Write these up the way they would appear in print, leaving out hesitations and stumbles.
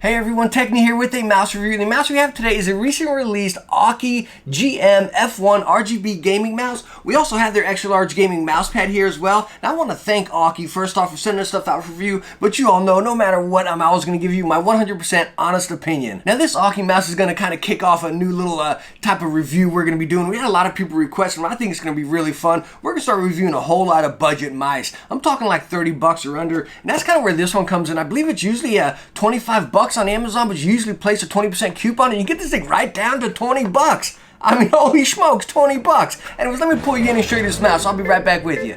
Hey everyone, Techne here with a mouse review. The mouse we have today is a recently released Aukey GM-F1 RGB gaming mouse. We also have their extra large gaming mouse pad here as well. Now I want to thank Aukey first off for sending this stuff out for review, but you all know no matter what, I'm always going to give you my 100% honest opinion. Now this Aukey mouse is going to kind of kick off a new little type of review we're going to be doing. We had a lot of people request them. I think it's going to be really fun. We're going to start reviewing a whole lot of budget mice. I'm talking like 30 bucks or under, and that's kind of where this one comes in. I believe it's usually 25 bucks on Amazon, but you usually place a 20% coupon and you get this thing right down to 20 bucks. I mean, holy smokes, 20 bucks. Anyways, let me pull you in and show you this mouse. I'll be right back with you.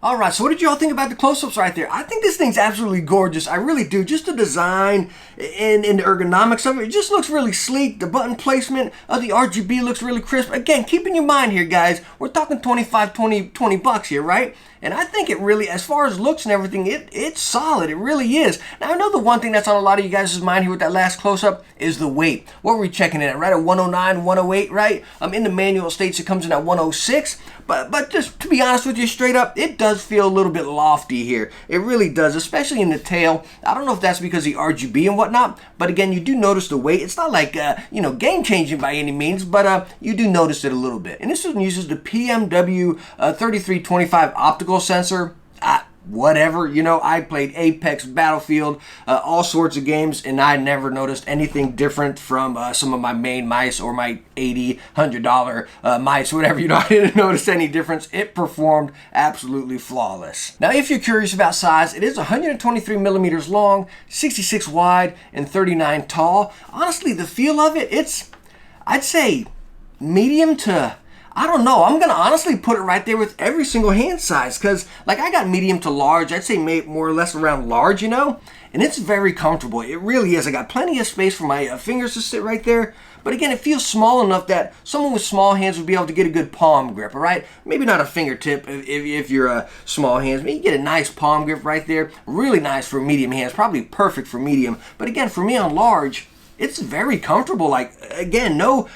Alright, so what did you all think about the close-ups right there? I think this thing's absolutely gorgeous. I really do. Just the design and the ergonomics of it, it just looks really sleek. The button placement of the RGB looks really crisp. Again, keep in your mind here, guys, we're talking 20 bucks here, right? And I think it really, as far as looks and everything, it's solid. It really is. Now, I know the one thing that's on a lot of you guys' mind here with that last close-up is the weight. What were we checking in at, right? At 109, 108, right? In the manual states it comes in at 106. But just to be honest with you, straight up, it does feel a little bit lofty here. It really does, especially in the tail. I don't know if that's because of the RGB and whatnot, but again, you do notice the weight. It's not like, game-changing by any means, but you do notice it a little bit. And this one uses the PMW 3325 optical sensor. Whatever, I played Apex, Battlefield, all sorts of games, and I never noticed anything different from some of my main mice or my $80, $100 mice, whatever, I didn't notice any difference. It performed absolutely flawless. Now, if you're curious about size, it is 123 millimeters long, 66 wide, and 39 tall. Honestly, the feel of it, I'd say medium to, I don't know. I'm going to honestly put it right there with every single hand size because, like, I got medium to large. I'd say more or less around large, and it's very comfortable. It really is. I got plenty of space for my fingers to sit right there. But again, it feels small enough that someone with small hands would be able to get a good palm grip, all right? Maybe not a fingertip if you're small hands, but you get a nice palm grip right there. Really nice for medium hands. Probably perfect for medium. But again, for me on large, it's very comfortable. Like, again, no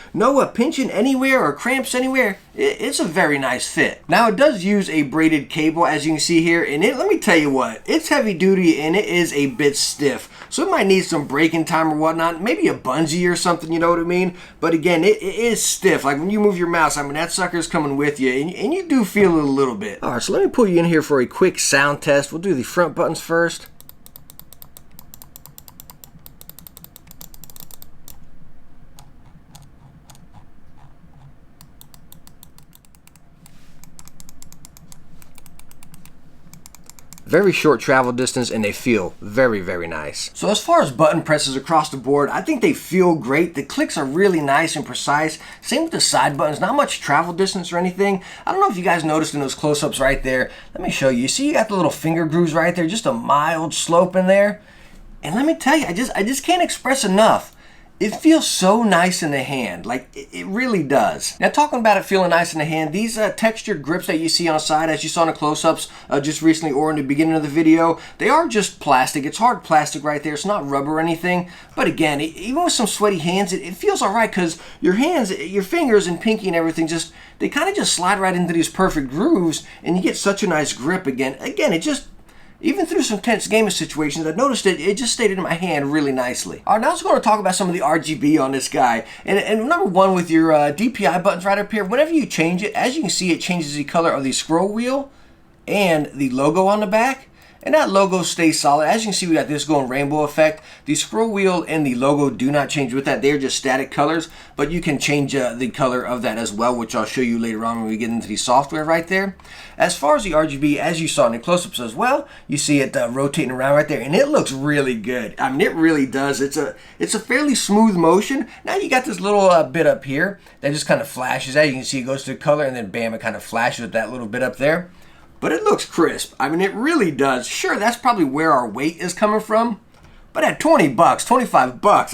pinching anywhere or cramps anywhere. It's a very nice fit. Now, it does use a braided cable, as you can see here, and let me tell you what, it's heavy duty and it is a bit stiff. So it might need some braking time or whatnot, maybe a bungee or something, you know what I mean? But again, it is stiff. Like when you move your mouse, that sucker's coming with you, and you do feel it a little bit. All right, so let me pull you in here for a quick sound test. We'll do the front buttons first. Very short travel distance, and they feel very, very nice. So as far as button presses across the board, I think they feel great. The clicks are really nice and precise. Same with the side buttons, not much travel distance or anything. I don't know if you guys noticed in those close-ups right there. Let me show you. You see you got the little finger grooves right there, just a mild slope in there. And let me tell you, I just can't express enough. It feels so nice in the hand, like it really does. Now, talking about it feeling nice in the hand, these textured grips that you see on the side, as you saw in the close-ups just recently or in the beginning of the video, they are just plastic. It's hard plastic right there. It's not rubber or anything. But again, even with some sweaty hands, it feels all right because your hands, your fingers and pinky and everything, they kind of just slide right into these perfect grooves, and you get such a nice grip again. Again, it just, even through some tense gaming situations, I noticed it just stayed in my hand really nicely. All right, now let's go to talk about some of the RGB on this guy. And number one, with your DPI buttons right up here, whenever you change it, as you can see, it changes the color of the scroll wheel and the logo on the back. And that logo stays solid. As you can see, we got this going rainbow effect. The scroll wheel and the logo do not change with that. They're just static colors, but you can change the color of that as well, which I'll show you later on when we get into the software right there. As far as the RGB, as you saw in the close-ups as well, you see it rotating around right there, and it looks really good. It really does. It's a fairly smooth motion. Now you got this little bit up here that just kind of flashes out. You can see it goes to color, and then bam, it kind of flashes with that little bit up there. But it looks crisp. It really does. Sure, that's probably where our weight is coming from. But at 20 bucks, 25 bucks,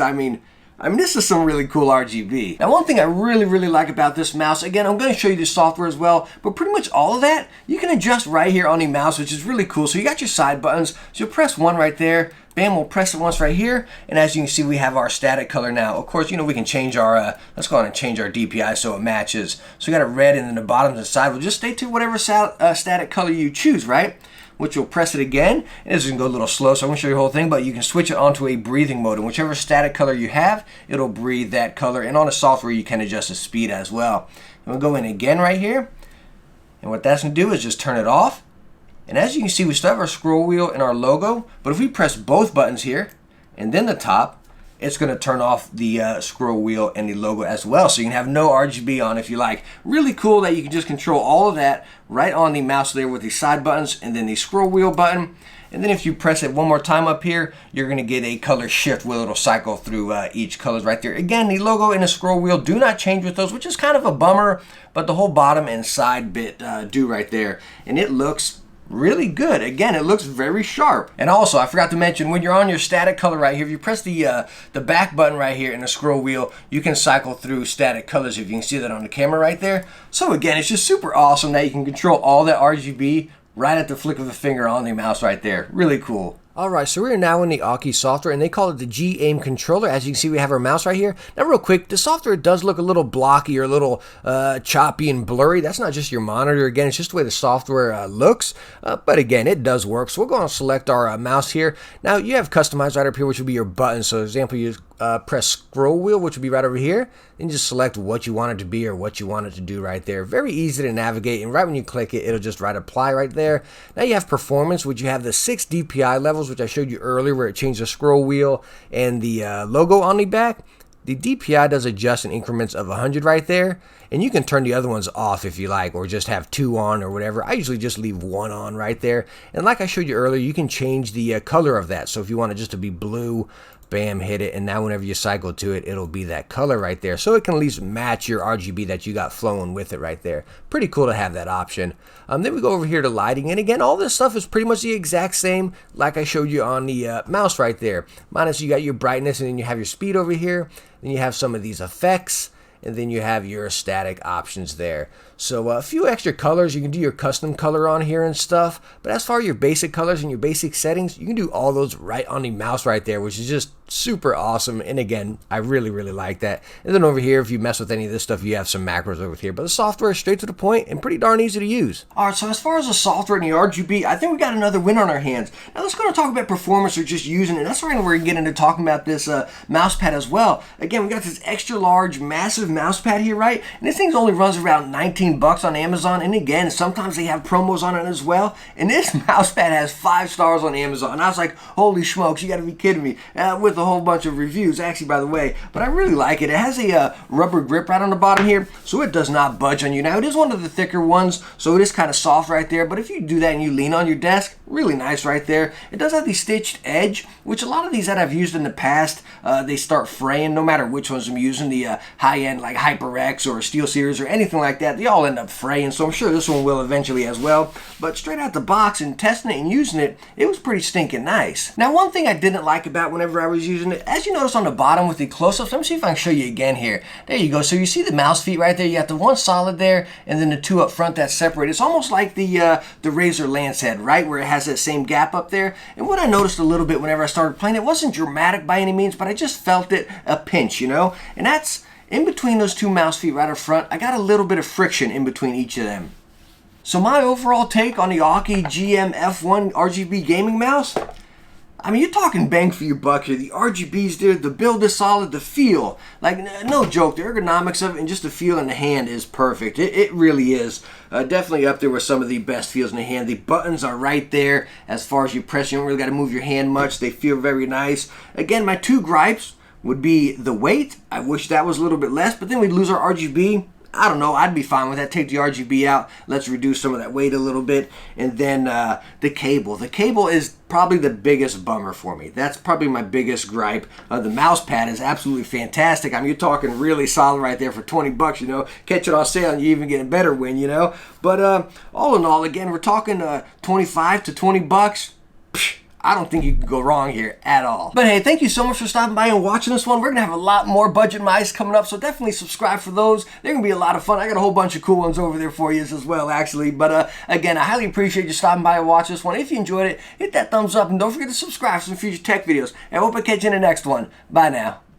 I mean, this is some really cool RGB. Now, one thing I really like about this mouse, again, I'm going to show you the software as well, but pretty much all of that, you can adjust right here on the mouse, which is really cool. So you got your side buttons. So you'll press one right there. Bam, we'll press it once right here, and as you can see, we have our static color now. Of course, you know, we can change our, let's go on and change our DPI so it matches. So we got it red, and then the bottom and the side will just stay to whatever static color you choose, right? Which you'll press it again, and this is going to go a little slow, so I'm going to show you the whole thing, but you can switch it onto a breathing mode, and whichever static color you have, it'll breathe that color, and on the software, you can adjust the speed as well. And we'll go in again right here, and what that's going to do is just turn it off. And as you can see, we still have our scroll wheel and our logo, but if we press both buttons here and then the top, it's going to turn off the scroll wheel and the logo as well. So you can have no RGB on if you like. Really cool that you can just control all of that right on the mouse there with the side buttons and then the scroll wheel button. And then if you press it one more time up here, you're going to get a color shift where it'll cycle through each colors right there. Again, the logo and the scroll wheel do not change with those, which is kind of a bummer, but the whole bottom and side bit do right there. And it looks really good. Again, it looks very sharp. And also, I forgot to mention, when you're on your static color right here, if you press the back button right here in the scroll wheel, you can cycle through static colors, if you can see that on the camera right there. So again, it's just super awesome that you can control all that RGB right at the flick of a finger on the mouse right there. Really cool. Alright, so we're now in the Auckey software, and they call it the G-Aim controller. As you can see, we have our mouse right here. Now, real quick, the software does look a little blocky or a little choppy and blurry. That's not just your monitor. Again, it's just the way the software looks. But again, it does work. So we'll go and select our mouse here. Now, you have customized right up here, which would be your buttons. So, for example, you press scroll wheel, which would be right over here, and just select what you want it to be or what you want it to do right there. Very easy to navigate, and right when you click it, it'll just apply right there. Now you have performance, which you have the 6 DPI levels, which I showed you earlier, where it changed the scroll wheel and the logo on the back. The DPI does adjust in increments of 100 right there, and you can turn the other ones off if you like, or just have 2 on or whatever. I usually just leave 1 on right there, and like I showed you earlier, you can change the color of that. So if you want it just to be blue, bam, hit it, and now whenever you cycle to it, it'll be that color right there. So it can at least match your RGB that you got flowing with it right there. Pretty cool to have that option. Then we go over here to lighting, and again, all this stuff is pretty much the exact same like I showed you on the mouse right there. Minus you got your brightness, and then you have your speed over here, then you have some of these effects, and then you have your static options there. So a few extra colors, you can do your custom color on here and stuff, but as far as your basic colors and your basic settings, you can do all those right on the mouse right there, which is just super awesome. And again, I really like that. And then over here, if you mess with any of this stuff, you have some macros over here, but the software is straight to the point and pretty darn easy to use. All right, so as far as the software and the RGB, I think we got another win on our hands. Now let's go and talk about performance or just using it. That's right where we're going to get into talking about this mouse pad as well. Again, we got this extra large, massive mouse pad here, right? And this thing only runs around 19 bucks on Amazon, and again, sometimes they have promos on it as well. And this mouse pad has 5 stars on Amazon. And I was like, holy smokes, you gotta be kidding me, with a whole bunch of reviews, actually, by the way. But I really like it. It has a rubber grip right on the bottom here, so it does not budge on you. Now, it is one of the thicker ones, so it is kind of soft right there, but if you do that and you lean on your desk, really nice right there. It does have the stitched edge, which a lot of these that I've used in the past, they start fraying, no matter which ones I'm using, the high-end like HyperX or SteelSeries or anything like that, they all end up fraying, so I'm sure this one will eventually as well. But straight out the box and testing it and using it, it was pretty stinking nice. Now, one thing I didn't like about whenever I was using it, as you notice on the bottom with the close-ups, let me see if I can show you again here. There you go. So you see the mouse feet right there. You got the one solid there and then the 2 up front that's separate. It's almost like the Razer Lance head, right, where it has that same gap up there. And what I noticed a little bit whenever I started playing, it wasn't dramatic by any means, but I just felt it a pinch, you know? And that's in between those 2 mouse feet right up front. I got a little bit of friction in between each of them. So my overall take on the Aukey GM-F1 RGB gaming mouse, I mean, you're talking bang for your buck here. The RGB's there, the build is solid, the feel, like no joke, the ergonomics of it and just the feel in the hand is perfect. It really is. Definitely up there with some of the best feels in the hand. The buttons are right there as far as you press. You don't really got to move your hand much. They feel very nice. Again, my 2 gripes would be the weight. I wish that was a little bit less, but then we'd lose our RGB. I don't know, I'd be fine with that. Take the RGB out, let's reduce some of that weight a little bit. And then the cable. The cable is probably the biggest bummer for me. That's probably my biggest gripe. The mouse pad is absolutely fantastic. I mean, you're talking really solid right there for 20 bucks, you know. Catch it on sale and you even get a better win, you know. But all in all, again, we're talking 25 to 20 bucks. I don't think you can go wrong here at all. But hey, thank you so much for stopping by and watching this one. We're gonna have a lot more budget mice coming up, so definitely subscribe for those. They're gonna be a lot of fun. I got a whole bunch of cool ones over there for you as well, actually. But again, I highly appreciate you stopping by and watching this one. If you enjoyed it, hit that thumbs up and don't forget to subscribe for some future tech videos. And I hope I catch you in the next one. Bye now.